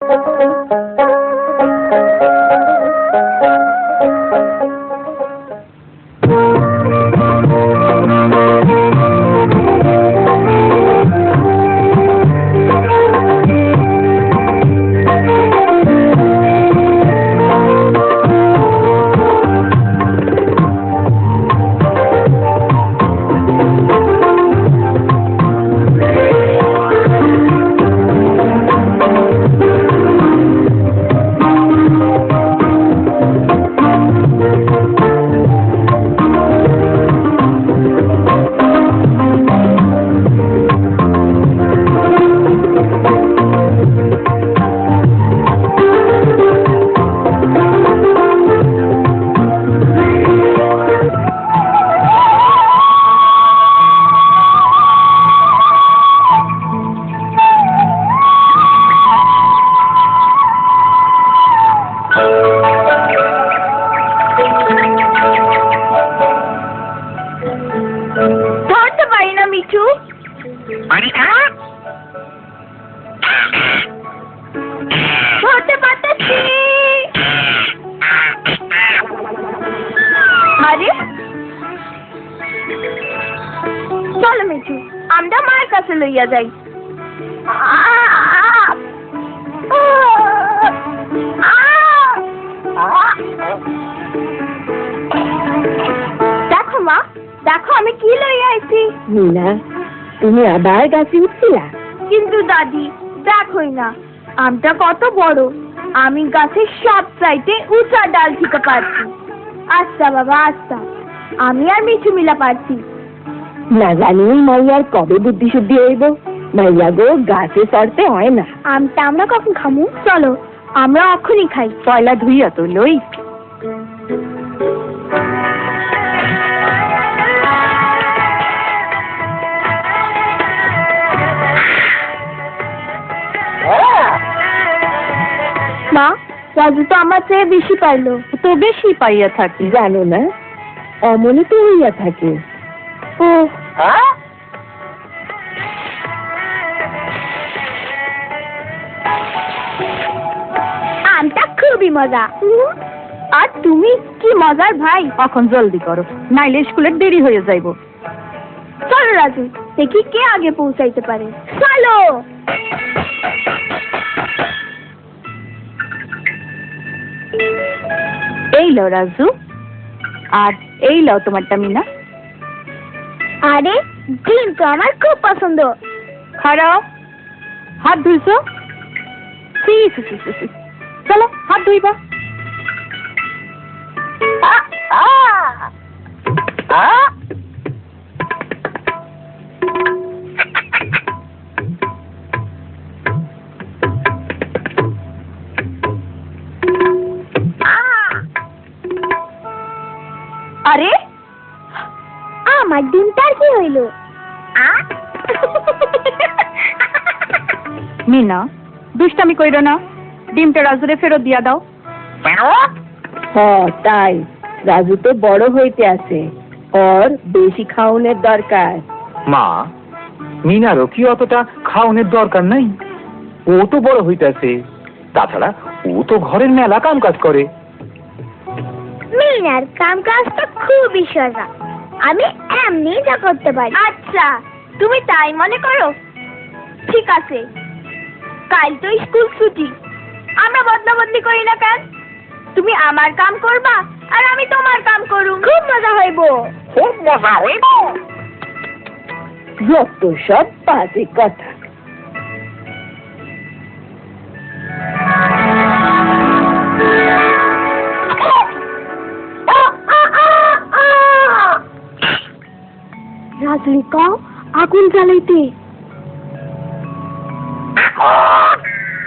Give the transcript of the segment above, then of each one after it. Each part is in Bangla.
চলো মিঠু, আমরা মায়ের কাছে লইয়া যাই। দেখো মা, দেখো আমি কি লইয়া আইছি। মিনা, তুমি আবার গাছে উঠছিলা? কিন্তু দাদি দেখোই না আমটা কত বড়, আমি গাছের সব সাইডে উঁচা ডাল থেকে পারছি। আচ্ছা বাবা আচ্ছা, আমি আর মিঠু মিলা পারছি। না জানি মাইয়ার কবে বুদ্ধি শুদ্ধি হইব। মাইয়া গো, গাছে চড়তে হয় না। আমটা আমরা কখন খামু? চলো আমরা এখনই খাই। পয়লা ধুইয়া তো লই। মা, রাজু তো আমার চেয়ে বেশি পাইলো। তো বেশি পাইয়া থাকে জানো না, অমনে তো হইয়া থাকে। ও আমটা খুবই মজা। আর তুমি কি মজার ভাই। এখন জলদি করো, নাইলে স্কুলে দেরি হয়ে যাইব। চলো রাজু, দেখি কে আগে পৌঁছাইতে পারে। চলো। এই লও রাজু, আর এই লও তোমারটা মিনা। আরে ডিম তো আমার খুব পছন্দ। খারাও, হাত ধুইছো? চলো হাত ধুইবা। আরে আমার ডিমটার কি হইল? মিনা, দুষ্টামি কইরো না, ডিমটা রাজুরে ফেরত দিয়া দাও। তাই রাজু তো বড় হইতে আছে, ওর বেশি খাওনের দরকার। মা, মিনারও কি অতটা খাওনের দরকার নাই? ও তো বড় হইতেছে, তাছাড়া ও তো ঘরের মেলা কাম কাজ করে। মিনার কাম কাজ তো খুবই সোজা, আমি এমনি যা করতে পারি। আচ্ছা তুমি তাই মনে করো, ঠিক আছে। কাল তো স্কুল ছুটি, আমরা বদলা বদলি করি না কেন? তুমি আমার কাম করবা আর আমি তোমার কাম করুম। খুব মজা হইব। খুব মজা হইব। যত সব বাজে কথা। রাজলিকা আগুন জ্বালাইতে।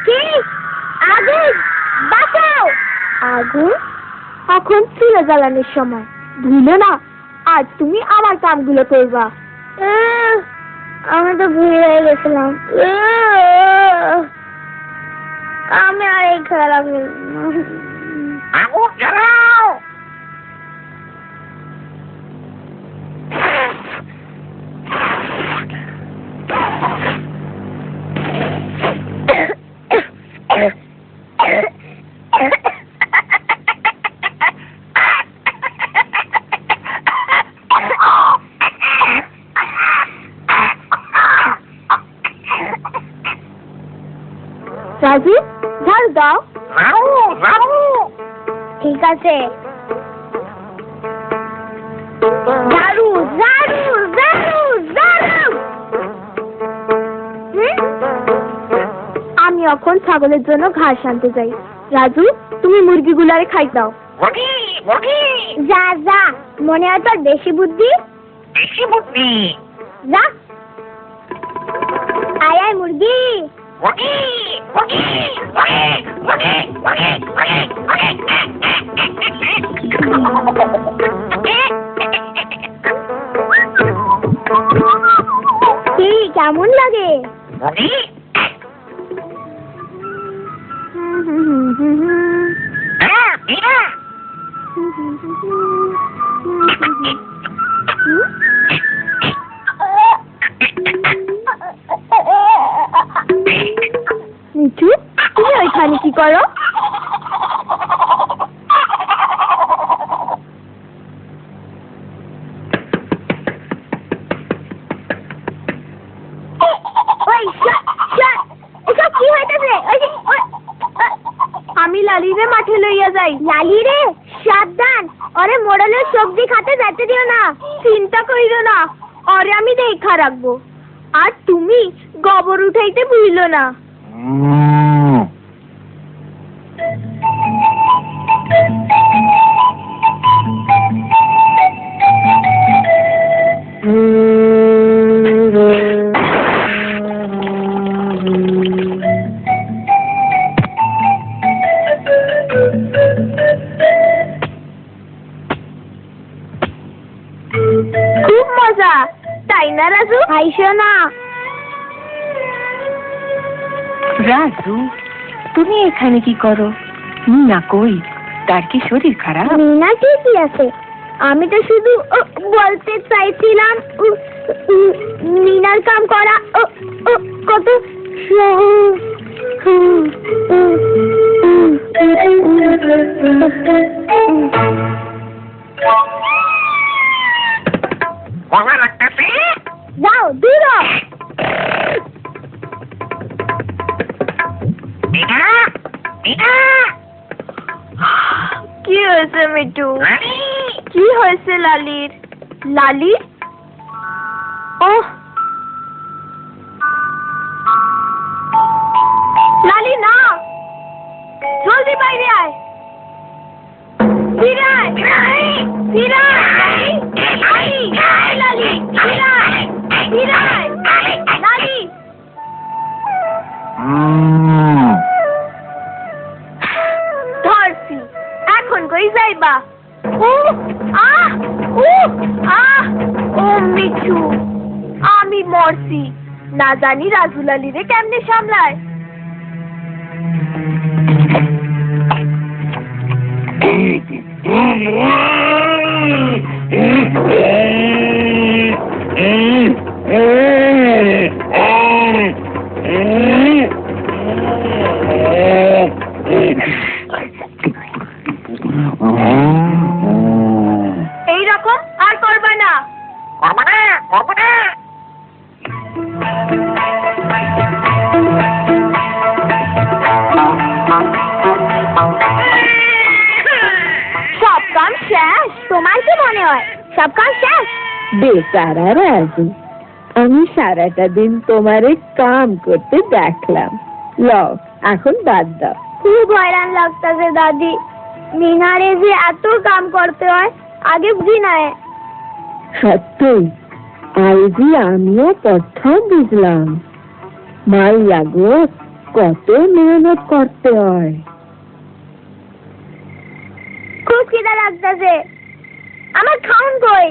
কি আগুন? বাঁচাও! আগুন এখন চুলা জ্বালানোর সময়, ভুলো না আজ তুমি আমার কামগুলো করবা। আমি তো ভুলে হয়ে গেছিলাম। আমি আর এই খেলা আগুন জ্বালাও। রাজু ঝাড়ু দাও। ঠিক আছে। ঝাড়ু ঝাড়ু ঝাড়ু ঝাড়ু। আমি এখন ছাগলের জন্য ঘাস আনতে যাই। রাজু তুমি মুরগিগুলারে খাই দাও। যা যা, মনে হয় তোর বেশি বুদ্ধি। যা। আয় আয় মুরগি। কি কেমন লাগে? মিঠু তুমি ওইখানে কি করো? আমি লালিরে মাঠে লইয়া যাই। লালি রে সাবধান, ওরে মোড়লের সবজি খাতে যেতে দিও না। চিন্তা করিও না, ওরে আমি দেখা রাখবো। আর তুমি গোবর উঠাইতে ভুলিও না। খুব মজা, তাই না রাজু? আইসো না। রাজু তুমি এখানে কি করো? মিনা কই? তার কি শরীর খারাপ? মিনা ঠিকই আছে। আমি তো শুধু বলতে চাইছিলাম মিনার কাম করা কত যাও দূর হ। কি হয়েছে মিঠু? কি হয়েছে লালির? লালি ও লালি না, জলদি বাইরে আয়। ফিরে আয়, ফিরে আয় লালি, ফিরে আয়, ফিরে আয় লালি। ধরছি, এখন কই যাইবা? ও আহ ও আহ ও মিঠু, আমি মরছি। না জানি রাজু লালিরে কেমনে সামলায়। এইরকম আর করবা না। সব কাম শেষ? তোমার কি মনে হয় সব কাম শেষ? বেচারা রাজু, আমি সারাটা দিন তোমারে কাম করতে দেখলাম। লও এখন বাদ দাও। খুব হয়রান লাগতেছে দাদি। মিনারে যে এত কাম করতে হয় আগে বুঝি নাই। সত্যই আজই আমিও প্রথম বুঝলাম মাইয়া গো কত মেহনত করতে হয়। খুব খিদা লাগতেছে, আমার খাউন কই?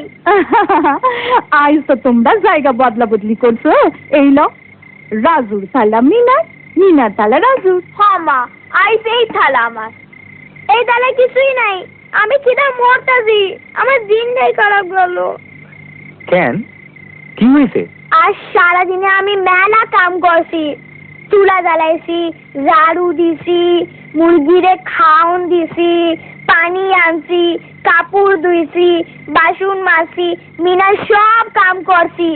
আজ তো তোমরা জায়গা বদলা বদলি করছো। এই লো, রাজুর থালা মিনার, মিনার থালা রাজুর। হ্যাঁ মা, আইস এই থালা আমার। এই থালা কিছুই নাই, আমি খিদা মরতাছি। আমার দিনটাই খারাপ গেল। কেন, কি হয়েছে? আর সারাদিনে আমি মেলা কাম করছি। চুলা জ্বালাইছি, ঝাড়ু দিছি, মুরগিরে খাওন দিছি, পানি আনছি, কাপড় ধুইছি, বাসন মাজছি, মিনার সব কাম করছি।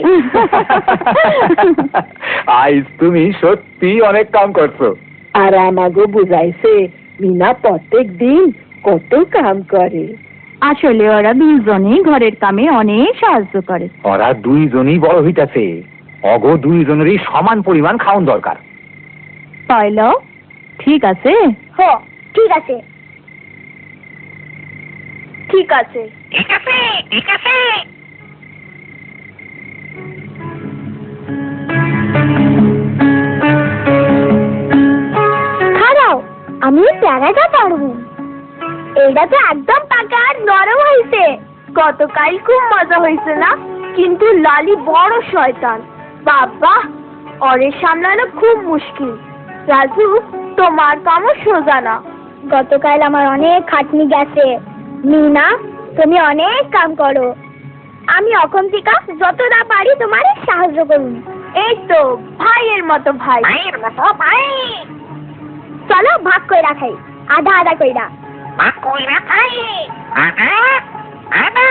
আজ তুমি সত্যি অনেক কাম করছো। আর আমাগো বুঝাইছে মিনা প্রত্যেক দিন কত কাম করে। আসলে ওরা দুইজনেই ঘরের কামে অনেক সাহায্য করে। ওরা দুইজনই বড় হইতাছে, অগ দুইজনেরই সমান পরিমাণ খাওন দরকার। তাইলে ঠিক আছে। হ, ঠিক আছে ঠিক আছে ঠিক আছে, ঠিক আছে। খারাও, আমি প্যারাটা পারবো। এটা তো একদম পাকা আর নরম হয়েছে। গতকাল খুব মজা হয়েছে না? কিন্তু লালি বড় শয়তান বাবা, ওরে সামলানো খুব মুশকিল। রাজু, তোমার কামও সোজা না। গতকাল আমার অনেক খাটনি গেছে। মিনা, তুমি অনেক কাম করো। আমি এখন থেকে যতটা পারি তোমার সাহায্য করুন। এই তো ভাইয়ের মতো ভাই। চলো ভাগ করে রাখাই, আধা আধা কইরা। ভাগ কইরা খাই, আধা আধা।